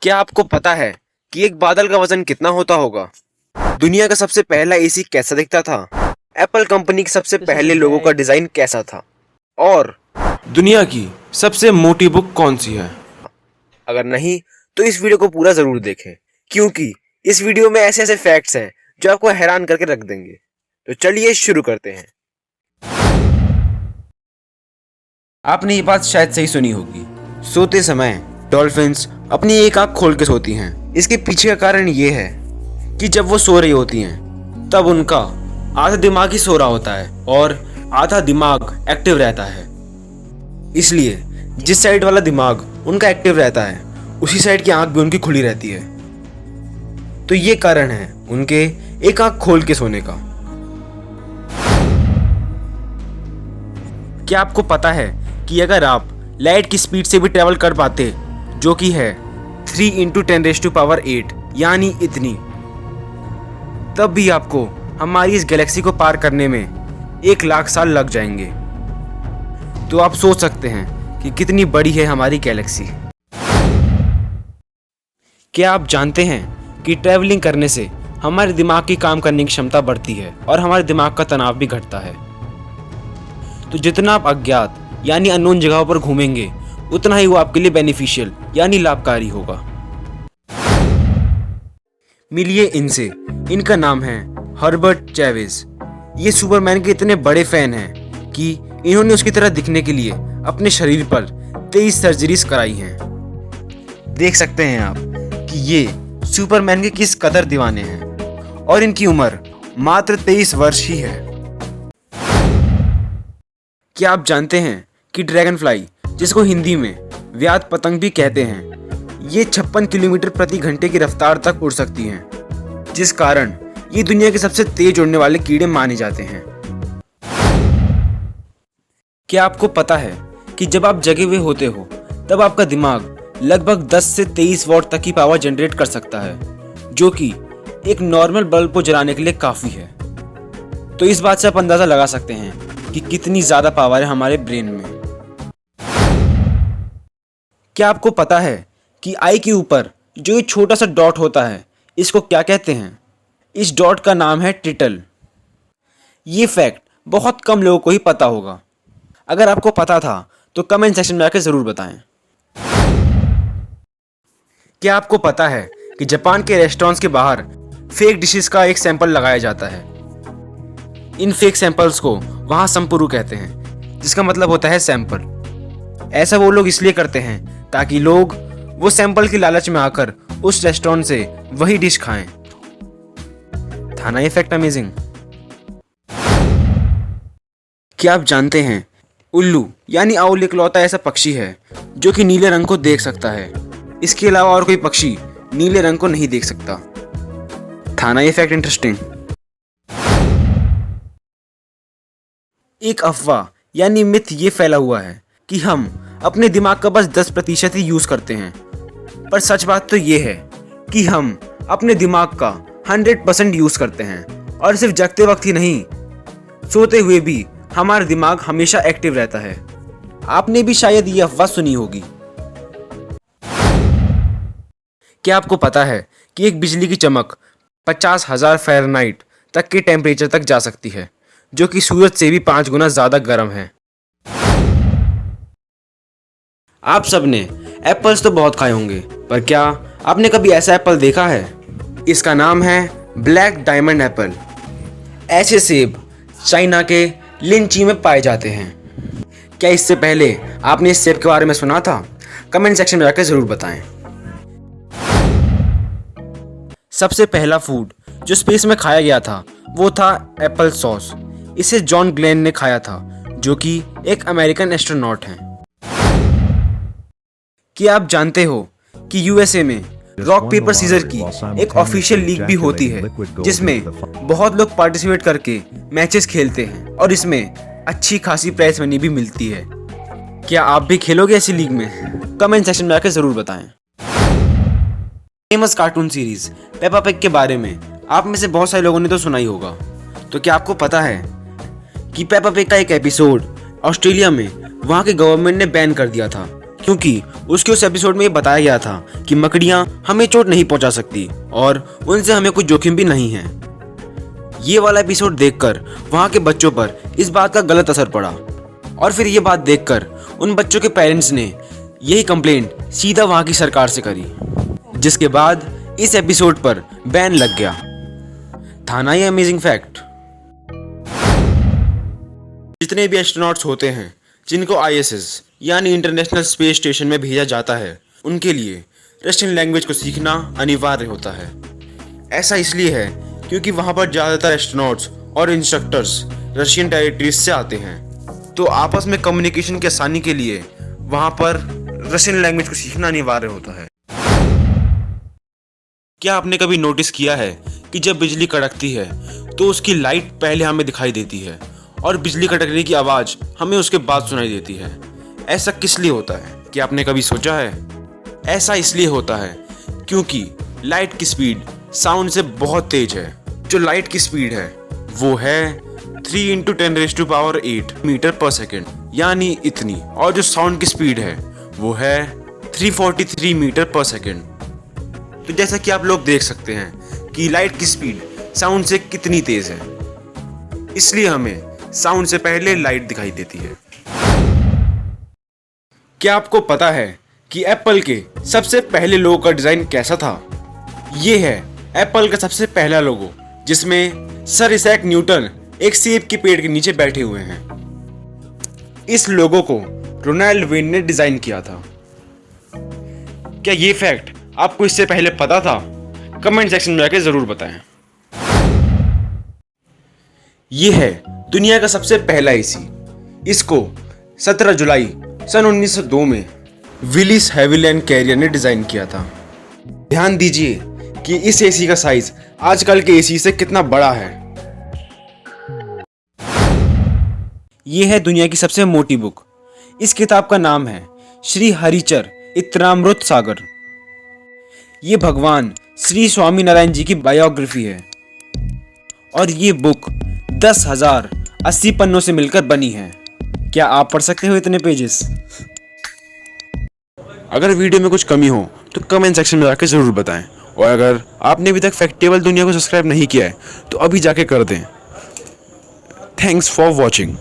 क्या आपको पता है कि एक बादल का वजन कितना होता होगा? दुनिया का सबसे पहला एसी कैसा दिखता था? एप्पल कंपनी के सबसे पहले लोगों का डिजाइन कैसा था? और दुनिया की सबसे मोटी बुक कौन सी है? अगर नहीं तो इस वीडियो को पूरा जरूर देखें, क्योंकि इस वीडियो में ऐसे ऐसे फैक्ट्स हैं जो आपको हैरान करके रख देंगे। तो चलिए शुरू करते हैं। आपने ये बात शायद सही सुनी होगी, सोते समय डॉल्फिन्स अपनी एक आंख खोल के सोती हैं। इसके पीछे का कारण ये है कि जब वो सो रही होती हैं तब उनका आधा दिमाग ही सो रहा होता है और आधा दिमाग एक्टिव रहता है। इसलिए जिस साइड वाला दिमाग उनका एक्टिव रहता है उसी साइड की आंख भी उनकी खुली रहती है। तो ये कारण है उनके एक आंख खोल के सोने का। क्या आपको पता है कि अगर आप लाइट की स्पीड से भी ट्रेवल कर पाते, जो कि है 3 × 10⁸ यानी इतनी, तब भी आपको हमारी इस गैलेक्सी को पार करने में 1,00,000 साल लग जाएंगे। तो आप सोच सकते हैं कि कितनी बड़ी है हमारी गैलेक्सी। क्या आप जानते हैं कि ट्रैवलिंग करने से हमारे दिमाग की काम करने की क्षमता बढ़ती है और हमारे दिमाग का तनाव भी घटता है। तो जितना आप अज्ञात यानी अननोन जगहों पर घूमेंगे उतना ही वो आपके लिए बेनिफिशियल यानी लाभकारी होगा। मिलिए इनसे। इनका नाम है हर्बर्ट चैवेज। ये सुपरमैन के इतने बड़े फैन हैं कि इन्होंने उसकी तरह दिखने के लिए अपने शरीर पर 23 सर्जरीज कराई हैं। देख सकते हैं आप कि ये सुपरमैन के किस कदर दीवाने हैं और इनकी उम्र मात्र 23 वर्ष ही है। क्या आप जानते हैं कि ड्रैगन फ्लाई, जिसको हिंदी में व्याध पतंग भी कहते हैं, ये 56 किलोमीटर प्रति घंटे की रफ्तार तक उड़ सकती हैं, जिस कारण ये दुनिया के सबसे तेज उड़ने वाले कीड़े माने जाते हैं। क्या आपको पता है कि जब आप जगे हुए होते हो तब आपका दिमाग लगभग 10 से 23 वॉट तक की पावर जनरेट कर सकता है, जो कि एक नॉर्मल बल्ब को जलाने के लिए काफी है। तो इस बात से आप अंदाजा लगा सकते हैं कि कितनी ज्यादा पावर है हमारे ब्रेन में। क्या आपको पता है कि आई के ऊपर जो ये छोटा सा डॉट होता है, इसको क्या कहते हैं? इस डॉट का नाम है टिटल। ये फैक्ट बहुत कम लोगों को ही पता होगा। अगर आपको पता था तो कमेंट सेक्शन में आकर जरूर बताएं। क्या आपको पता है कि जापान के रेस्टोरेंट्स के बाहर फेक डिशेस का एक सैंपल लगाया जाता है? इन फेक सैंपल्स को वहां संपुरु कहते हैं, जिसका मतलब होता है सैंपल। ऐसा वो लोग इसलिए करते हैं ताकि लोग वो सैंपल की लालच में आकर उस रेस्टोरेंट से वही डिश खाएं। था ना ये फैक्ट अमेजिंग? क्या आप जानते हैं उल्लू यानी आउल इकलौता ऐसा पक्षी है जो कि नीले रंग को देख सकता है। इसके अलावा और कोई पक्षी नीले रंग को नहीं देख सकता। था ना ये फैक्ट इंटरेस्टिंग? एक अफवाह यानी मिथ ये फैला हुआ है कि हम अपने दिमाग का बस 10% ही यूज करते हैं, पर सच बात तो ये है कि हम अपने दिमाग का 100% यूज करते हैं। और सिर्फ जगते वक्त ही नहीं, सोते हुए भी हमारा दिमाग हमेशा एक्टिव रहता है। आपने भी शायद ये अफवाह सुनी होगी। क्या आपको पता है कि एक बिजली की चमक 50,000 फ़ारेनहाइट तक के टेम्परेचर तक जा सकती है, जो कि सूरज से भी 5 गुना ज्यादा गर्म है। आप सबने एप्पल्स तो बहुत खाए होंगे, पर क्या आपने कभी ऐसा एप्पल देखा है? इसका नाम है ब्लैक डायमंड एप्पल। ऐसे सेब चाइना के लिंची में पाए जाते हैं। क्या इससे पहले आपने इस सेब के बारे में सुना था? कमेंट सेक्शन में जाकर जरूर बताएं। सबसे पहला फूड जो स्पेस में खाया गया था वो था एप्पल सॉस। इसे जॉन ग्लेन ने खाया था, जो कि एक अमेरिकन एस्ट्रोनॉट हैं। क्या आप जानते हो कि यूएसए में रॉक पेपर सीजर की एक ऑफिशियल लीग भी होती है, जिसमें बहुत लोग पार्टिसिपेट करके मैचेस खेलते हैं और इसमें अच्छी खासी प्राइज मनी भी मिलती है। क्या आप भी खेलोगे ऐसी लीग में? कमेंट सेक्शन में आकर जरूर बताएं। Famous cartoon series Peppa pig के बारे में आप में से बहुत सारे लोगों ने तो सुना ही होगा। तो क्या आपको पता है कि पेपा पिग का एक एपिसोड ऑस्ट्रेलिया में वहां के गवर्नमेंट ने बैन कर दिया था, क्योंकि उसके उस एपिसोड में ये बताया गया था कि मकड़ियाँ हमें चोट नहीं पहुंचा सकती और उनसे हमें कुछ जोखिम भी नहीं है। ये वाला एपिसोड देखकर वहाँ के बच्चों पर इस बात का गलत असर पड़ा और फिर ये बात देखकर उन बच्चों के पेरेंट्स ने यही कंप्लेंट सीधा वहाँ की सरकार से करी, जिसके बाद इस एपिसोड पर बैन लग गया। था ना ये अमेजिंग फैक्ट। जितने भी एस्ट्रोनॉट्स होते हैं जिनको ISS यानी इंटरनेशनल स्पेस स्टेशन में भेजा जाता है, उनके लिए रशियन लैंग्वेज को सीखना अनिवार्य होता है। ऐसा इसलिए है क्योंकि वहाँ पर ज़्यादातर एस्ट्रोनॉट्स और इंस्ट्रक्टर्स रशियन टेरिटरीज से आते हैं, तो आपस में कम्युनिकेशन की आसानी के लिए वहाँ पर रशियन लैंग्वेज को सीखना अनिवार्य होता है। क्या आपने कभी नोटिस किया है कि जब बिजली कड़कती है तो उसकी लाइट पहले हमें दिखाई देती है और बिजली कड़कने की आवाज़ हमें उसके बाद सुनाई देती है? ऐसा किस लिए होता है? क्या आपने कभी सोचा है? ऐसा इसलिए होता है क्योंकि लाइट की स्पीड साउंड से बहुत तेज है। जो लाइट की स्पीड है वो है 3 × 10⁸ मीटर पर सेकेंड, यानी इतनी, और जो साउंड की स्पीड है वो है 343 मीटर पर सेकेंड। तो जैसा कि आप लोग देख सकते हैं कि लाइट की स्पीड साउंड से कितनी तेज है, इसलिए हमें साउंड से पहले लाइट दिखाई देती है। क्या आपको पता है कि एप्पल के सबसे पहले लोगो का डिजाइन कैसा था? ये है एप्पल का सबसे पहला लोगो, जिसमें सर इसैक न्यूटन एक सेब के पेड़ के नीचे बैठे हुए हैं। इस लोगो को रोनाल्ड वेन ने डिजाइन किया था। क्या ये फैक्ट आपको इससे पहले पता था? कमेंट सेक्शन में जाके जरूर बताएं। ये है दुनिया का सबसे पहला एसी। इसको 17 जुलाई सन 1902 में विलिस हैविलैंड कैरियर ने डिजाइन किया था। ध्यान दीजिए कि इस एसी का साइज आजकल के एसी से कितना बड़ा है। यह है दुनिया की सबसे मोटी बुक। इस किताब का नाम है श्री हरिचर इत्रामृत सागर। ये भगवान श्री स्वामी नारायण जी की बायोग्राफी है और ये बुक 10,080 पन्नों से मिलकर बनी है। क्या आप पढ़ सकते हो इतने पेजेस? अगर वीडियो में कुछ कमी हो तो कमेंट सेक्शन में जाके जरूर बताएं, और अगर आपने अभी तक फैक्टेबल दुनिया को सब्सक्राइब नहीं किया है तो अभी जाके कर दें। Thanks for watching.